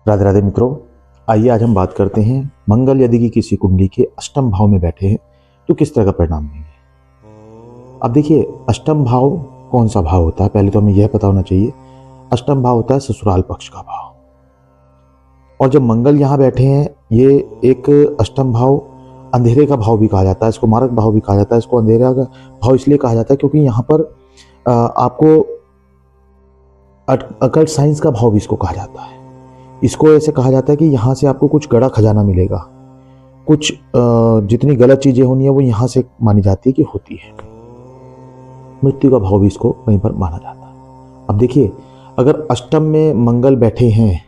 राधे राधे मित्रों, आइए आज हम बात करते हैं मंगल यदि कि किसी कुंडली के अष्टम भाव में बैठे हैं तो किस तरह का परिणाम देंगे। अब देखिए, अष्टम भाव कौन सा भाव होता है, पहले तो हमें यह पता होना चाहिए। अष्टम भाव होता है ससुराल पक्ष का भाव। और जब मंगल यहाँ बैठे हैं, ये एक अष्टम भाव अंधेरे का भाव भी कहा जाता है, इसको मारक भाव भी कहा जाता है। इसको अंधेरा का भाव इसलिए कहा जाता है क्योंकि यहाँ पर आपको अकल्ट साइंस का भाव भी इसको कहा जाता है। इसको ऐसे कहा जाता है कि यहाँ से आपको कुछ गड़ा खजाना मिलेगा, कुछ जितनी गलत चीजें होनी है वो यहाँ से मानी जाती है कि होती है। मृत्यु का भाव भी इसको कहीं पर माना जाता है। अब देखिए, अगर अष्टम में मंगल बैठे हैं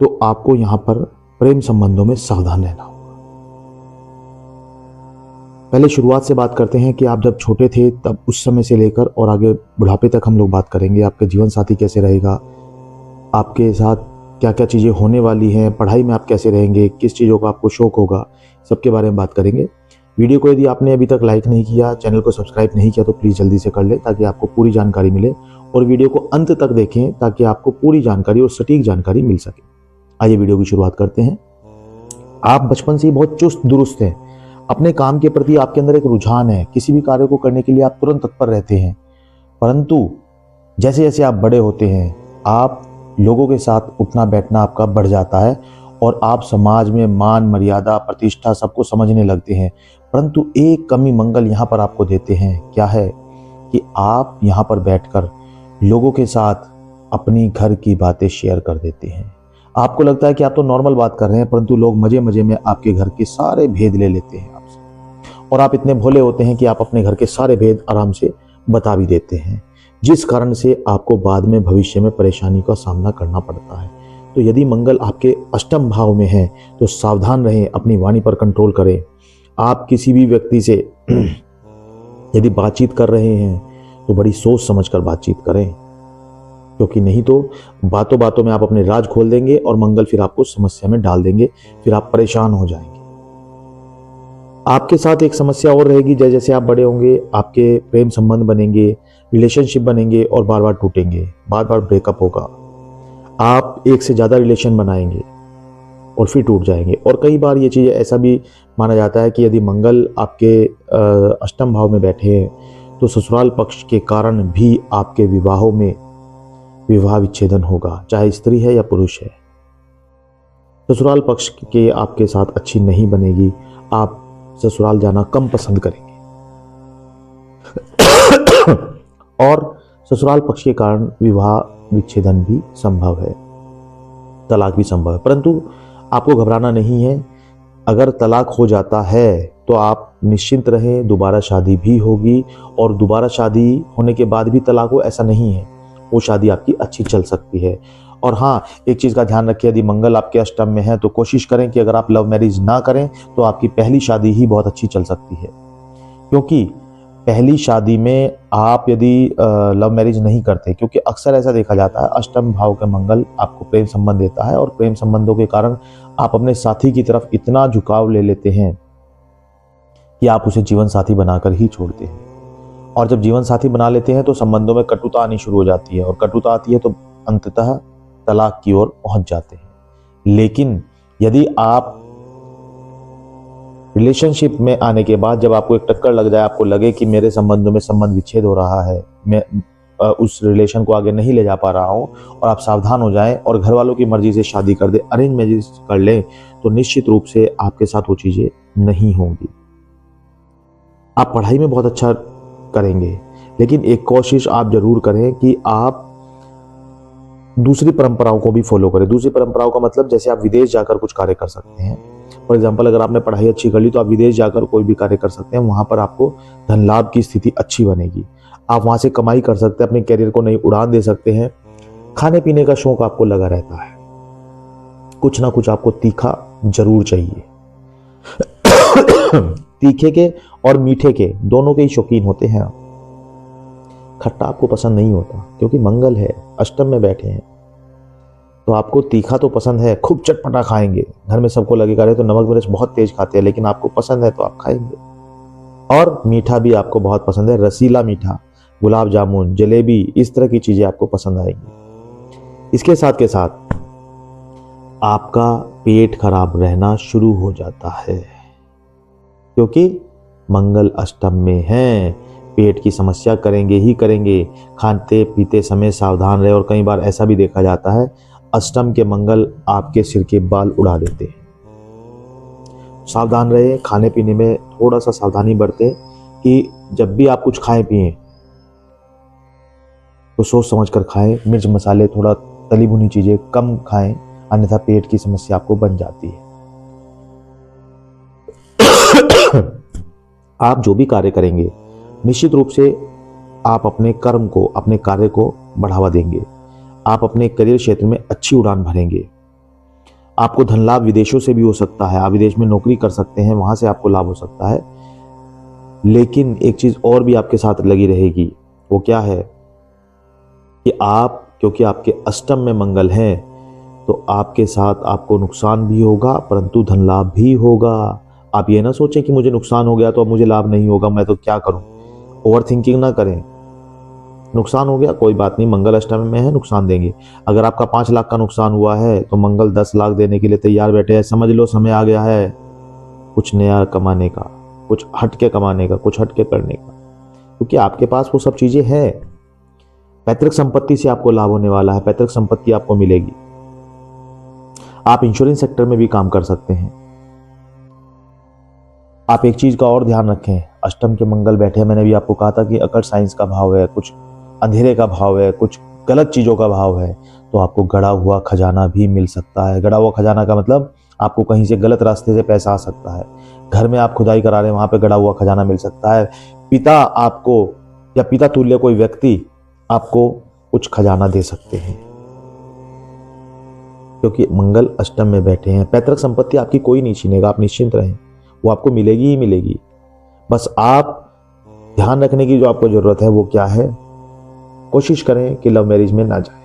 तो आपको यहाँ पर प्रेम संबंधों में सावधान रहना होगा। पहले शुरुआत से बात करते हैं कि आप जब छोटे थे तब उस समय से लेकर और आगे बुढ़ापे तक हम लोग बात करेंगे। आपके जीवन साथी कैसे रहेगा, आपके साथ क्या क्या चीज़ें होने वाली हैं, पढ़ाई में आप कैसे रहेंगे, किस चीज़ों का आपको शौक होगा, सबके बारे में बात करेंगे। वीडियो को यदि आपने अभी तक लाइक नहीं किया, चैनल को सब्सक्राइब नहीं किया तो प्लीज़ जल्दी से कर लें ताकि आपको पूरी जानकारी मिले, और वीडियो को अंत तक देखें ताकि आपको पूरी जानकारी और सटीक जानकारी मिल सके। आइए वीडियो की शुरुआत करते हैं। आप बचपन से ही बहुत चुस्त दुरुस्त हैं, अपने काम के प्रति आपके अंदर एक रुझान है, किसी भी कार्य को करने के लिए आप तुरंत तत्पर रहते हैं। परंतु जैसे जैसे आप बड़े होते हैं, आप लोगों के साथ उठना बैठना आपका बढ़ जाता है और आप समाज में मान मर्यादा प्रतिष्ठा सबको समझने लगते हैं। परंतु एक कमी मंगल यहाँ पर आपको देते हैं, क्या है कि आप यहाँ पर बैठकर लोगों के साथ अपनी घर की बातें शेयर कर देते हैं। आपको लगता है कि आप तो नॉर्मल बात कर रहे हैं, परंतु लोग मजे मजे में आपके घर के सारे भेद ले लेते हैं आपसे, और आप इतने भोले होते हैं कि आप अपने घर के सारे भेद आराम से बता भी देते हैं, जिस कारण से आपको बाद में भविष्य में परेशानी का सामना करना पड़ता है। तो यदि मंगल आपके अष्टम भाव में है तो सावधान रहें, अपनी वाणी पर कंट्रोल करें। आप किसी भी व्यक्ति से यदि बातचीत कर रहे हैं तो बड़ी सोच समझकर बातचीत करें, क्योंकि नहीं तो बातों बातों में आप अपने राज खोल देंगे और मंगल फिर आपको समस्या में डाल देंगे, फिर आप परेशान हो जाएंगे। आपके साथ एक समस्या और रहेगी, जैसे जैसे आप बड़े होंगे आपके प्रेम संबंध बनेंगे, रिलेशनशिप बनेंगे और बार बार टूटेंगे, बार बार ब्रेकअप होगा। आप एक से ज़्यादा रिलेशन बनाएंगे और फिर टूट जाएंगे। और कई बार ये चीज़ ऐसा भी माना जाता है कि यदि मंगल आपके अष्टम भाव में बैठे हैं तो ससुराल पक्ष के कारण भी आपके विवाहों में विवाह विच्छेदन होगा, चाहे स्त्री है या पुरुष है। ससुराल पक्ष के आपके साथ अच्छी नहीं बनेगी, आप ससुराल जाना कम पसंद करेंगे और ससुराल पक्ष के कारण विवाह विच्छेदन भी संभव है, तलाक भी संभव है। परंतु आपको घबराना नहीं है। अगर तलाक हो जाता है तो आप निश्चिंत रहें, दोबारा शादी भी होगी, और दोबारा शादी होने के बाद भी तलाक हो ऐसा नहीं है, वो शादी आपकी अच्छी चल सकती है। और हाँ, एक चीज़ का ध्यान रखिए, यदि मंगल आपके अष्टम में है तो कोशिश करें कि अगर आप लव मैरिज ना करें तो आपकी पहली शादी ही बहुत अच्छी चल सकती है, क्योंकि पहली शादी में आप यदि लव मैरिज नहीं करते, क्योंकि अक्सर ऐसा देखा जाता है अष्टम भाव के मंगल आपको प्रेम संबंध देता है और प्रेम संबंधों के कारण आप अपने साथी की तरफ इतना झुकाव ले लेते हैं कि आप उसे जीवन साथी बनाकर ही छोड़ते हैं। और जब जीवन साथी बना लेते हैं तो संबंधों में कटुता आनी शुरू हो जाती है, और कटुता आती है तो अंततः तलाक की ओर पहुंच जाते हैं। लेकिन यदि आप रिलेशनशिप में आने के बाद जब आपको एक टक्कर लग जाए, आपको लगे कि मेरे संबंधों में संबंध विच्छेद हो रहा है, मैं उस रिलेशन को आगे नहीं ले जा पा रहा हूं, और आप सावधान हो जाएं और घर वालों की मर्जी से शादी कर दे, अरेंज मैरिज कर लें, तो निश्चित रूप से आपके साथ वो चीजें नहीं होंगी। आप पढ़ाई में बहुत अच्छा करेंगे, लेकिन एक कोशिश आप जरूर करें कि आप दूसरी परंपराओं को भी फॉलो करें। दूसरी परंपराओं का मतलब जैसे आप विदेश जाकर कुछ कार्य कर सकते हैं। फॉर एग्जाम्पल, अगर आपने पढ़ाई अच्छी कर ली तो आप विदेश जाकर कोई भी कार्य कर सकते हैं, वहां पर आपको धन लाभ की स्थिति अच्छी बनेगी, आप वहां से कमाई कर सकते हैं, अपने करियर को नई उड़ान दे सकते हैं। खाने पीने का शौक आपको लगा रहता है, कुछ ना कुछ आपको तीखा जरूर चाहिए। तीखे के और मीठे के दोनों के ही शौकीन होते हैं। खट्टा आपको पसंद नहीं होता क्योंकि मंगल है, अष्टम में बैठे हैं, तो आपको तीखा तो पसंद है, खूब चटपटा खाएंगे। घर में सबको लगेगा अरे तो नमक मिर्च बहुत तेज खाते हैं, लेकिन आपको पसंद है तो आप खाएंगे। और मीठा भी आपको बहुत पसंद है, रसीला मीठा, गुलाब जामुन, जलेबी, इस तरह की चीजें आपको पसंद आएंगी। इसके साथ के साथ आपका पेट खराब रहना शुरू हो जाता है, क्योंकि मंगल अष्टम में है। पेट की समस्या करेंगे ही करेंगे। खाते पीते समय सावधान रहे, और कई बार ऐसा भी देखा जाता है अष्टम के मंगल आपके सिर के बाल उड़ा देते हैं। सावधान रहे, खाने पीने में थोड़ा सा सावधानी बरतें कि जब भी आप कुछ खाएं पिएं तो सोच समझ कर खाएं। मिर्च मसाले, थोड़ा तली भुनी चीजें कम खाएं, अन्यथा पेट की समस्या आपको बन जाती है। आप जो भी कार्य करेंगे निश्चित रूप से आप अपने कर्म को, अपने कार्य को बढ़ावा देंगे। आप अपने करियर क्षेत्र में अच्छी उड़ान भरेंगे। आपको धन लाभ विदेशों से भी हो सकता है। आप विदेश में नौकरी कर सकते हैं, वहां से आपको लाभ हो सकता है। लेकिन एक चीज और भी आपके साथ लगी रहेगी, वो क्या है कि आप, क्योंकि आपके अष्टम में मंगल है, तो आपके साथ आपको नुकसान भी होगा परंतु धन लाभ भी होगा। आप ये ना सोचें कि मुझे नुकसान हो गया तो अब मुझे लाभ नहीं होगा, मैं तो क्या करूं। ओवर थिंकिंग ना करें। नुकसान हो गया कोई बात नहीं, मंगल अष्टम में है, नुकसान देंगे। अगर आपका 5 लाख का नुकसान हुआ है तो मंगल 10 लाख देने के लिए तैयार बैठे हैं। समझ लो समय आ गया है कुछ नया कमाने का, कुछ हटके कमाने का, कुछ हटके करने का, क्योंकि आपके पास वो सब चीजें हैं। पैतृक संपत्ति से आपको लाभ होने वाला है, पैतृक संपत्ति आपको मिलेगी। आप इंश्योरेंस सेक्टर में भी काम कर सकते हैं। आप एक चीज का और ध्यान रखें, अष्टम के मंगल बैठे, मैंने भी आपको कहा था कि अकड़ साइंस का भाव है, कुछ अंधेरे का भाव है, कुछ गलत चीजों का भाव है, तो आपको गड़ा हुआ खजाना भी मिल सकता है। गड़ा हुआ खजाना का मतलब आपको कहीं से गलत रास्ते से पैसा आ सकता है। घर में आप खुदाई करा रहे हैं, वहां पे गड़ा हुआ खजाना मिल सकता है। पिता आपको, या पिता तुल्य कोई व्यक्ति आपको कुछ खजाना दे सकते हैं, क्योंकि मंगल अष्टम में बैठे हैं। पैतृक संपत्ति आपकी कोई नहीं छीनेगा, आप निश्चिंत रहें, वो आपको मिलेगी ही मिलेगी। बस आप ध्यान रखने की जो आपको जरूरत है वो क्या है, कोशिश करें कि लव मैरिज में ना जाए।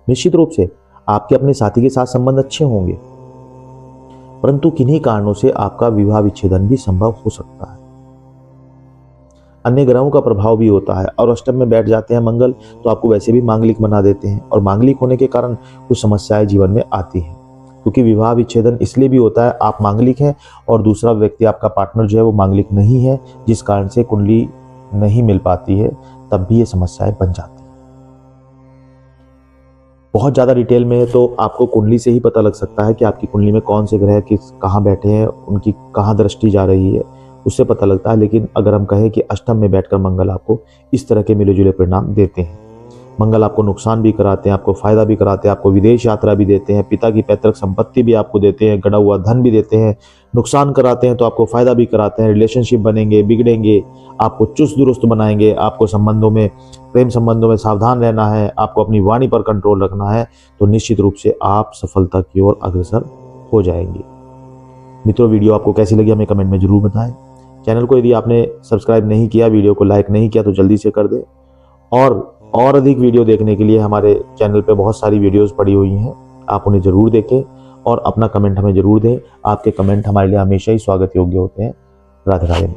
निश्चित रूप से आपके अपने साथी के साथ संबंध अच्छे होंगे, परंतु किन्हीं कारणों से आपका विवाह विच्छेदन भी संभव हो सकता है। अन्य ग्रहों का प्रभाव भी होता है, और अष्टम में बैठ जाते हैं मंगल तो आपको वैसे भी मांगलिक बना देते हैं, और मांगलिक होने के कारण कुछ समस्याएं जीवन में आती हैं। क्योंकि विवाह विच्छेदन इसलिए भी होता है, आप मांगलिक हैं और दूसरा व्यक्ति, आपका पार्टनर जो है वो मांगलिक नहीं है, जिस कारण से कुंडली नहीं मिल पाती है, तब भी ये समस्याएं बन जाती हैं। बहुत ज्यादा डिटेल में तो आपको कुंडली से ही पता लग सकता है कि आपकी कुंडली में कौन से ग्रह किस कहाँ बैठे हैं, उनकी कहाँ दृष्टि जा रही है, उससे पता लगता है। लेकिन अगर हम कहें कि अष्टम में बैठकर मंगल आपको इस तरह के मिले जुले परिणाम देते हैं। मंगल आपको नुकसान भी कराते हैं, आपको फायदा भी कराते हैं, आपको विदेश यात्रा भी देते हैं, पिता की पैतृक संपत्ति भी आपको देते हैं, गड़ा हुआ धन भी देते हैं। नुकसान कराते हैं तो आपको फायदा भी कराते हैं। रिलेशनशिप बनेंगे, बिगड़ेंगे, आपको चुस्त दुरुस्त बनाएंगे। आपको संबंधों में, प्रेम संबंधों में सावधान रहना है, आपको अपनी वाणी पर कंट्रोल रखना है, तो निश्चित रूप से आप सफलता की ओर अग्रसर हो जाएंगे। मित्रों, वीडियो आपको कैसी लगी हमें कमेंट में जरूर बताएं। चैनल को यदि आपने सब्सक्राइब नहीं किया, वीडियो को लाइक नहीं किया, तो जल्दी से कर दें। और अधिक वीडियो देखने के लिए हमारे चैनल पे बहुत सारी वीडियोस पड़ी हुई हैं, आप उन्हें जरूर देखें और अपना कमेंट हमें जरूर दें। आपके कमेंट हमारे लिए हमेशा ही स्वागत योग्य होते हैं। राधे राधे।